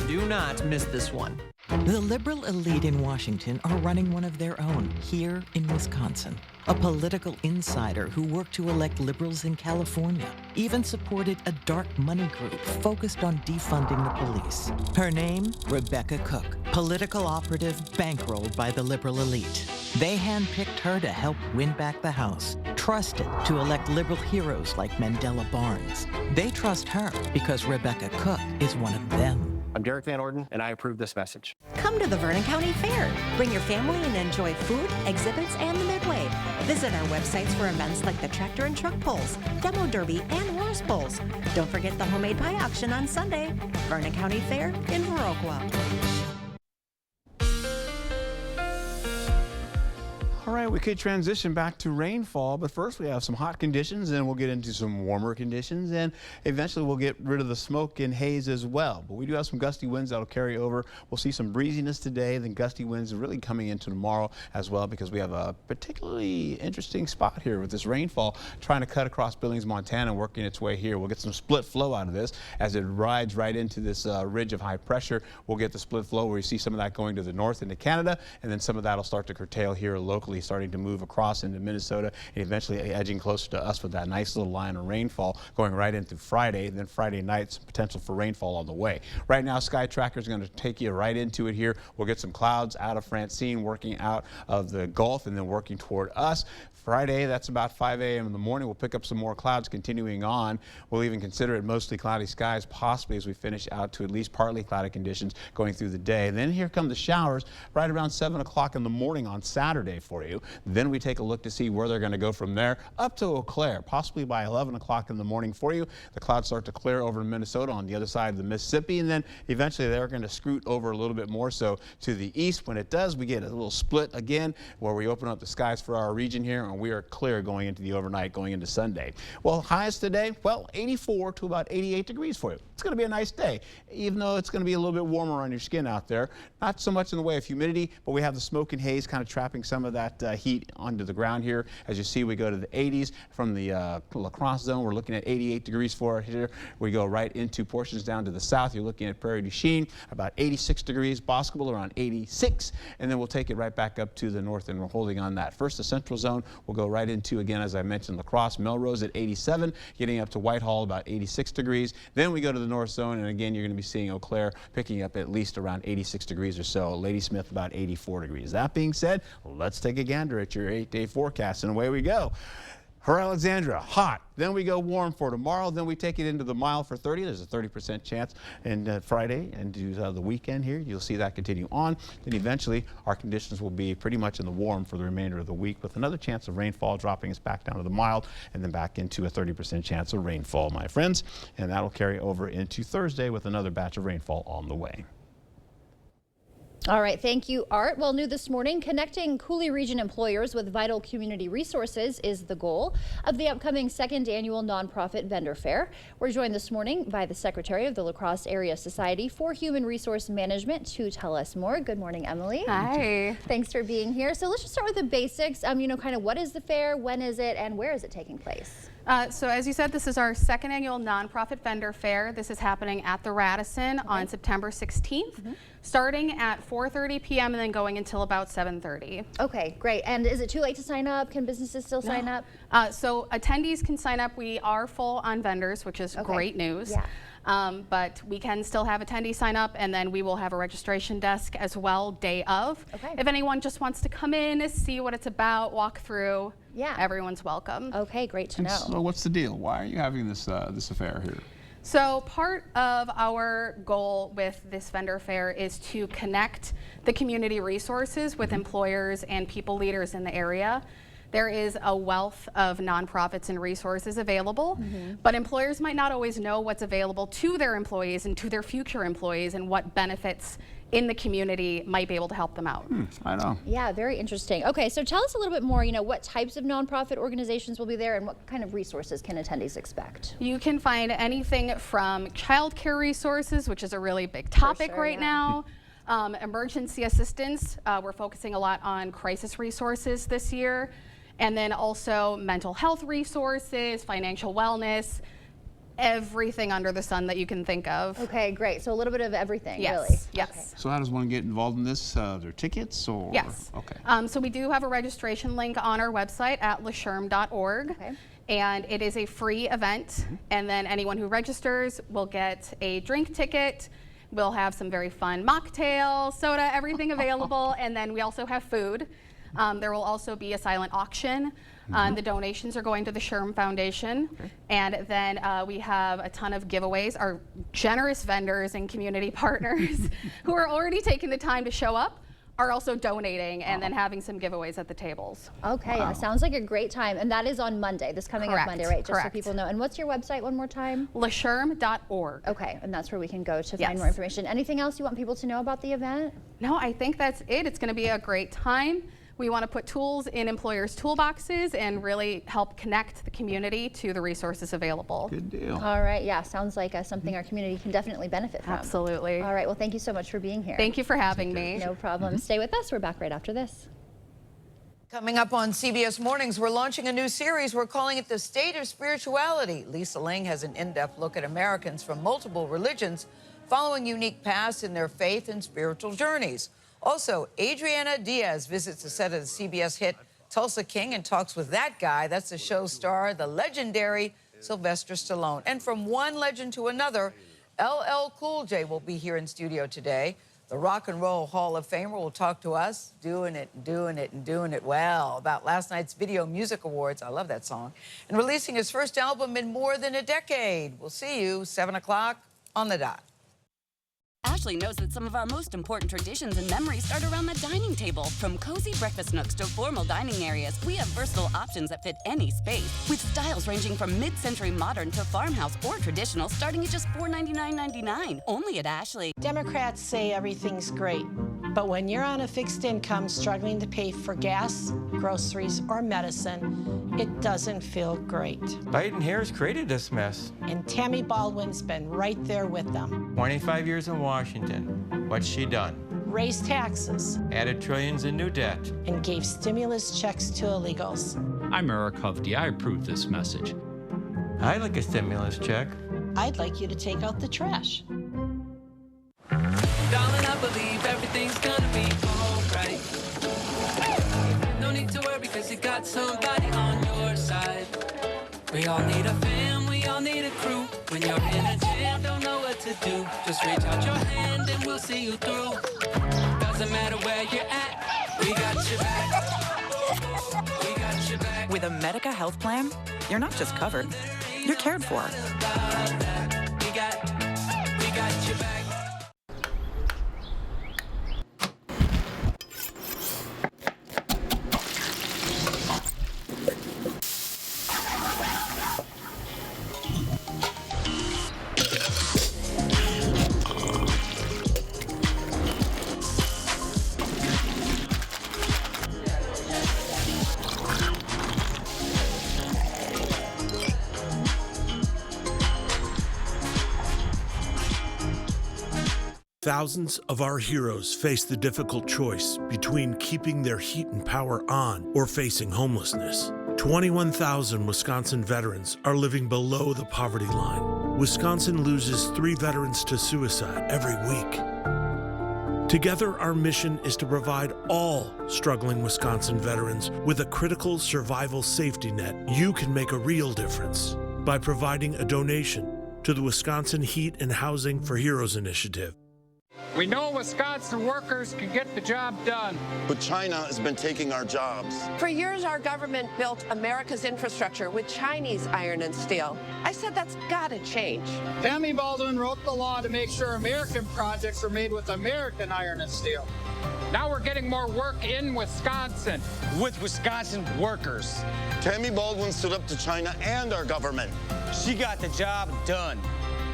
Do not miss this one. The liberal elite in Washington are running one of their own here in Wisconsin. A political insider who worked to elect liberals in California, even supported a dark money group focused on defunding the police. Her name, Rebecca Cook, political operative bankrolled by the liberal elite. They handpicked her to help win back the House, trusted to elect liberal heroes like Mandela Barnes. They trust her because Rebecca Cook is one of them. I'm Derek Van Orden, and I approve this message. Come to the Vernon County Fair. Bring your family and enjoy food, exhibits, and the Midway. Visit our websites for events like the tractor and truck pulls, demo derby, and horse pulls. Don't forget the homemade pie auction on Sunday. Vernon County Fair in Viroqua. All right, we could transition back to rainfall, but first we have some hot conditions, and we'll get into some warmer conditions, and eventually we'll get rid of the smoke and haze as well. But we do have some gusty winds that'll carry over. We'll see some breeziness today, then gusty winds really coming into tomorrow as well, because we have a particularly interesting spot here with this rainfall trying to cut across Billings, Montana, and working its way here. We'll get some split flow out of this as it rides right into this ridge of high pressure. We'll get the split flow where you see some of that going to the north into Canada, and then some of that will start to curtail here locally, starting to move across into Minnesota and eventually edging closer to us with that nice little line of rainfall going right into Friday. And then Friday night, some potential for rainfall on the way. Right now, Sky Tracker is going to take you right into it here. We'll get some clouds out of Francine, working out of the Gulf and then working toward us. Friday, that's about 5 a.m. in the morning. We'll pick up some more clouds continuing on. We'll even consider it mostly cloudy skies, possibly as we finish out to at least partly cloudy conditions going through the day. And then here come the showers right around 7 o'clock in the morning on Saturday for you. Then we take a look to see where they're going to go from there up to Eau Claire, possibly by 11 o'clock in the morning for you. The clouds start to clear over in Minnesota on the other side of the Mississippi, and then eventually they're going to scoot over a little bit more so to the east. When it does, we get a little split again where we open up the skies for our region here, and we are clear going into the overnight, going into Sunday. Well, highest today, well, 84 to about 88 degrees for you. It's going to be a nice day, even though it's going to be a little bit warmer on your skin out there. Not so much in the way of humidity, but we have the smoke and haze kind of trapping some of that heat onto the ground here. As you see, we go to the 80s from the La Crosse zone. We're looking at 88 degrees for it here. We go right into portions down to the south. You're looking at Prairie du Chien, about 86 degrees. Boscobel around 86, and then we'll take it right back up to the north, and we're holding on that. First, the central zone We'll go right into, again, as I mentioned, La Crosse, Melrose at 87, getting up to Whitehall about 86 degrees. Then we go to the North Zone, and again, you're going to be seeing Eau Claire picking up at least around 86 degrees or so. Ladysmith about 84 degrees. That being said, let's take a gander at your 8-day forecast, and away we go. For Alexandria, hot. Then we go warm for tomorrow. Then we take it into the mile for 30. There's a 30% chance. And Friday and the weekend here, you'll see that continue on. Then eventually, our conditions will be pretty much in the warm for the remainder of the week, with another chance of rainfall dropping us back down to the mild, and then back into a 30% chance of rainfall, my friends. And that'll carry over into Thursday with another batch of rainfall on the way. All right, thank you, Art. Well, new this morning, connecting Coulee Region employers with vital community resources is the goal of the upcoming second annual nonprofit vendor fair. We're joined this morning by the Secretary of the La Crosse Area Society for Human Resource Management to tell us more. Good morning, Emily. Hi. Thanks for being here. So let's just start with the basics. You know, kind of what is the fair, when is it, and where is it taking place? So as you said, this is our second annual nonprofit vendor fair. This is happening at the Radisson on September 16th, starting at 4:30 p.m. and then going until about 7:30. Okay, great. And is it too late to sign up? Can businesses still sign up? So attendees can sign up. We are full on vendors, which is great news. Yeah. But we can still have attendees sign up, and then we will have a registration desk as well day of. Okay. If anyone just wants to come in, see what it's about, walk through, everyone's welcome. Okay, great to know. So what's the deal? Why are you having this affair here? So part of our goal with this vendor fair is to connect the community resources with employers and people leaders in the area. There is a wealth of nonprofits and resources available, but employers might not always know what's available to their employees and to their future employees, and what benefits in the community might be able to help them out. I know. Yeah, very interesting. Okay, so tell us a little bit more, you know, what types of nonprofit organizations will be there and what kind of resources can attendees expect? You can find anything from childcare resources, which is a really big topic right now. Emergency assistance, we're focusing a lot on crisis resources this year. And then also mental health resources, financial wellness, everything under the sun that you can think of. Okay, great. So a little bit of everything, yes. really. Yes. Okay. So how does one get involved in this? Their tickets or? Yes. Okay. So we do have a registration link on our website at lasherm.org. Okay. And it is a free event. And then anyone who registers will get a drink ticket. We'll have some very fun mocktail, soda, everything available. And then we also have food. There will also be a silent auction. The donations are going to the Sherm Foundation. And then we have a ton of giveaways. Our generous vendors and community partners who are already taking the time to show up are also donating and then having some giveaways at the tables. Okay, yeah, sounds like a great time. And that is on Monday, this coming up Monday, right? Just so people know. And what's your website one more time? lasherm.org. Okay, and that's where we can go to find more information. Anything else you want people to know about the event? No, I think that's it. It's going to be a great time. We want to put tools in employers' toolboxes and really help connect the community to the resources available. Good deal. All right, yeah, sounds like something our community can definitely benefit from. Absolutely. All right, well, thank you so much for being here. Thank you for having me. No problem. Stay with us. We're back right after this. Coming up on CBS Mornings, we're launching a new series. We're calling it The State of Spirituality. Lisa Ling has an in-depth look at Americans from multiple religions following unique paths in their faith and spiritual journeys. Also, Adriana Diaz visits the set of the CBS hit Tulsa King and talks with that guy. That's the show star, the legendary Sylvester Stallone. And from one legend to another, LL Cool J will be here in studio today. The Rock and Roll Hall of Famer will talk to us, doing it well, about last night's Video Music Awards. I love that song. And releasing his first album in more than a decade. We'll see you 7 o'clock on the dot. Ashley knows that some of our most important traditions and memories start around the dining table. From cozy breakfast nooks to formal dining areas, we have versatile options that fit any space, with styles ranging from mid-century modern to farmhouse or traditional, starting at just $499.99, only at Ashley. Democrats say everything's great, but when you're on a fixed income struggling to pay for gas, groceries, or medicine, it doesn't feel great. Biden-Harris created this mess. And Tammy Baldwin's been right there with them. 25 years in Washington. What's she done? Raised taxes. Added trillions in new debt. And gave stimulus checks to illegals. I'm Eric Hovde. I approve this message. I'd like a stimulus check. I'd like you to take out the trash. Darling, I believe everything's gonna be alright. No need to worry, 'cause 'cause you got somebody on your side. We all need a fam, we all need a crew. When you're in a jam, don't know what to do, just reach out your hand and we'll see you through. Doesn't matter where you're at, we got your back. We got your back. With a Medica health plan, you're not just covered, you're cared for. We got your back. Thousands of our heroes face the difficult choice between keeping their heat and power on or facing homelessness. 21,000 Wisconsin veterans are living below the poverty line. Wisconsin loses 3 veterans to suicide every week. Together, our mission is to provide all struggling Wisconsin veterans with a critical survival safety net. You can make a real difference by providing a donation to the Wisconsin Heat and Housing for Heroes initiative. We know Wisconsin workers can get the job done. But China has been taking our jobs. For years, our government built America's infrastructure with Chinese iron and steel. I said that's gotta change. Tammy Baldwin wrote the law to make sure American projects are made with American iron and steel. Now we're getting more work in Wisconsin. With Wisconsin workers. Tammy Baldwin stood up to China and our government. She got the job done.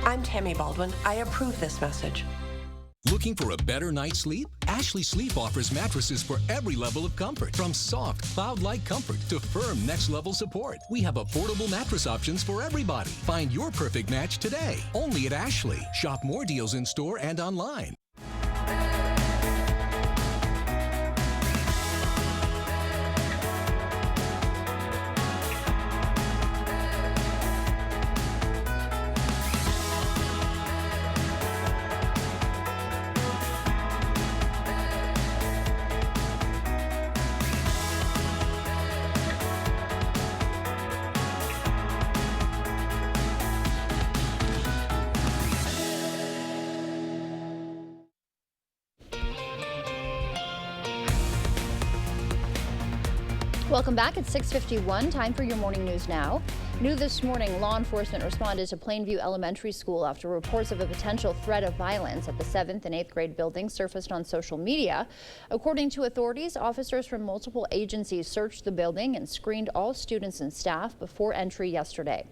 I'm Tammy Baldwin. I approve this message. Looking for a better night's sleep? Ashley Sleep offers mattresses for every level of comfort, from soft, cloud-like comfort to firm next-level support. We have affordable mattress options for everybody. Find your perfect match today, only at Ashley. Shop more deals in store and online. Welcome back. It's 6:51. Time for your morning news now. New this morning, law enforcement responded to Plainview Elementary School after reports of a potential threat of violence at the 7th and 8th grade building surfaced on social media. According to authorities, officers from multiple agencies searched the building and screened all students and staff before entry yesterday.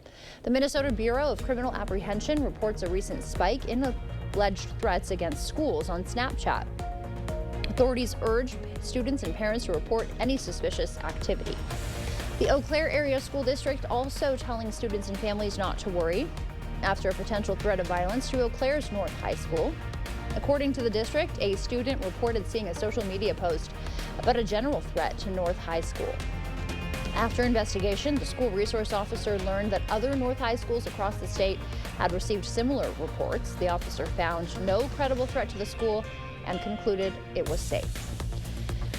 The Minnesota Bureau of Criminal Apprehension reports a recent spike in alleged threats against schools on Snapchat. Authorities urge students and parents to report any suspicious activity. The Eau Claire Area School District also telling students and families not to worry after a potential threat of violence to Eau Claire's North High School. According to the district, a student reported seeing a social media post about a general threat to North High School. After investigation, the school resource officer learned that other North High schools across the state had received similar reports. The officer found no credible threat to the school and concluded it was safe.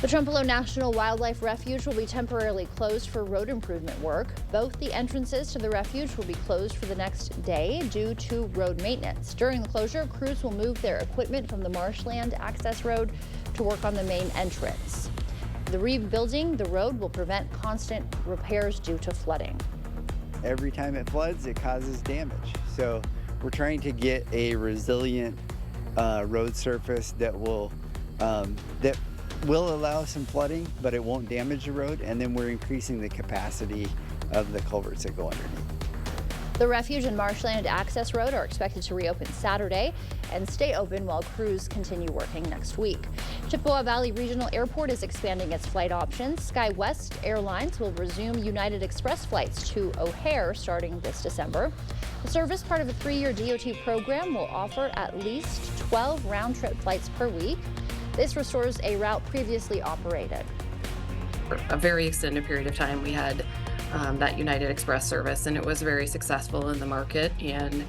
The Trempealeau National Wildlife Refuge will be temporarily closed for road improvement work. Both the entrances to the refuge will be closed for the next day due to road maintenance. During the closure, crews will move their equipment from the Marshland access road to work on the main entrance. The rebuilding the road will prevent constant repairs due to flooding. Every time it floods, it causes damage. So we're trying to get a resilient road surface that will allow some flooding, but it won't damage the road. And then we're increasing the capacity of the culverts that go underneath. The refuge and Marshland access road are expected to reopen Saturday and stay open while crews continue working next week. Chippewa Valley Regional Airport is expanding its flight options. SkyWest Airlines will resume United Express flights to O'Hare starting this December. The service, part of a 3-year DOT program, will offer at least 12 round-trip flights per week. This restores a route previously operated. For a very extended period of time, we had that United Express service, and it was very successful in the market. And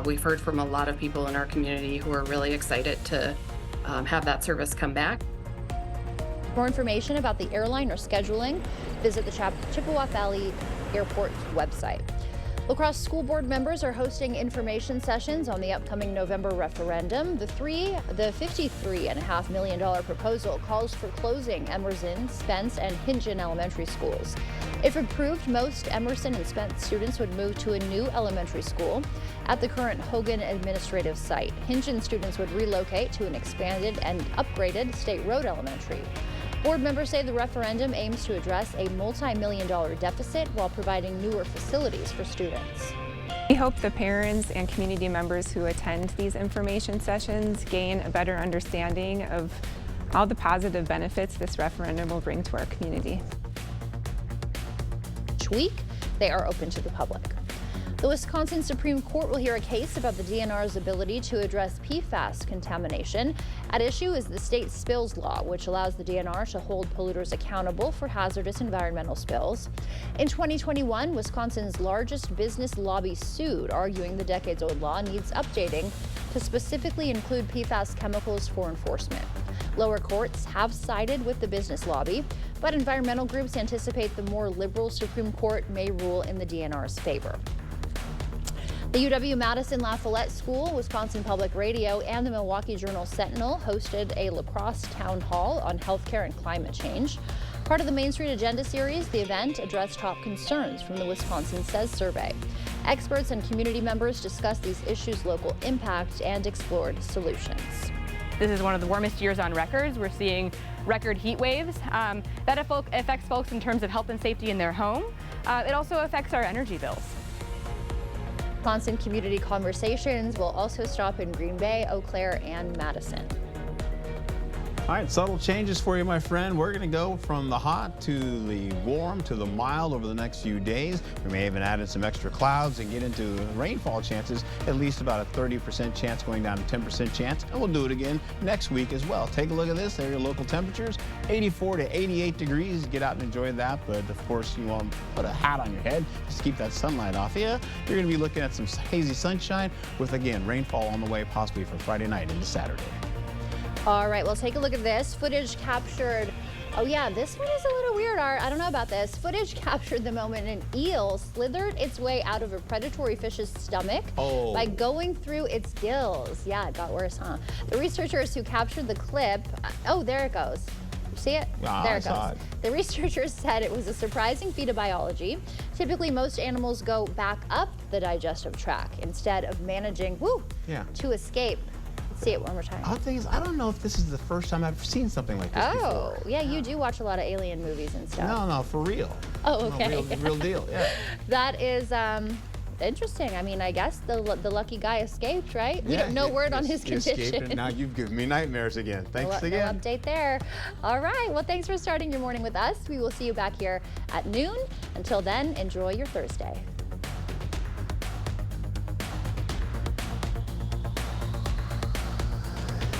we've heard from a lot of people in our community who are really excited to have that service come back. More information about the airline or scheduling Visit the Chippewa Valley Airport website. La Crosse School Board members are hosting information sessions on the upcoming November referendum. The $53.5 million proposal calls for closing Emerson, Spence, and Hinton elementary schools. If approved, most Emerson and Spence students would move to a new elementary school at the current Hogan administrative site. Hinton students would relocate to an expanded and upgraded State Road Elementary. Board members say the referendum aims to address a multi-million-dollar deficit while providing newer facilities for students. We hope the parents and community members who attend these information sessions gain a better understanding of all the positive benefits this referendum will bring to our community. Each week, they are open to the public. The Wisconsin Supreme Court will hear a case about the DNR's ability to address PFAS contamination. At issue is the state spills law, which allows the DNR to hold polluters accountable for hazardous environmental spills. In 2021, Wisconsin's largest business lobby sued, arguing the decades-old law needs updating to specifically include PFAS chemicals for enforcement. Lower courts have sided with the business lobby, but environmental groups anticipate the more liberal Supreme Court may rule in the DNR's favor. The UW-Madison Lafayette School, Wisconsin Public Radio, and the Milwaukee Journal-Sentinel hosted a La Crosse town hall on healthcare and climate change. Part of the Main Street Agenda series, the event addressed top concerns from the Wisconsin Says survey. Experts and community members discussed these issues' local impact and explored solutions. This is one of the warmest years on record. We're seeing record heat waves. That affects folks in terms of health and safety in their home. It also affects our energy bills. Wisconsin Community Conversations will also stop in Green Bay, Eau Claire, and Madison. All right, subtle changes for you, my friend. We're going to go from the hot to the warm to the mild over the next few days. We may even add in some extra clouds and get into rainfall chances, at least about a 30% chance going down to 10% chance. And we'll do it again next week as well. Take a look at this. There are your local temperatures, 84 to 88 degrees. Get out and enjoy that. But of course, you want to put a hat on your head just to keep that sunlight off you. You're going to be looking at some hazy sunshine with, again, rainfall on the way, possibly for Friday night into Saturday. All right, well, take a look at this. Footage captured. Oh, yeah, this one is a little weird, Art. I don't know about this. Footage captured the moment an eel slithered its way out of a predatory fish's stomach by going through its gills. Yeah, it got worse, huh? The researchers who captured the clip, oh, there it goes. See it? There it goes. The researchers said it was a surprising feat of biology. Typically, most animals go back up the digestive tract instead of managing to escape. See it one more time. The thing is, I don't know if this is the first time I've seen something like this before. Yeah, you do watch a lot of alien movies and stuff. No, for real. Oh, okay. No, real deal, yeah. That is interesting. I mean, I guess the lucky guy escaped, right? We have no word on his condition. Escaped, and now you've given me nightmares again. Thanks again. No update there. All right, well, thanks for starting your morning with us. We will see you back here at noon. Until then, enjoy your Thursday.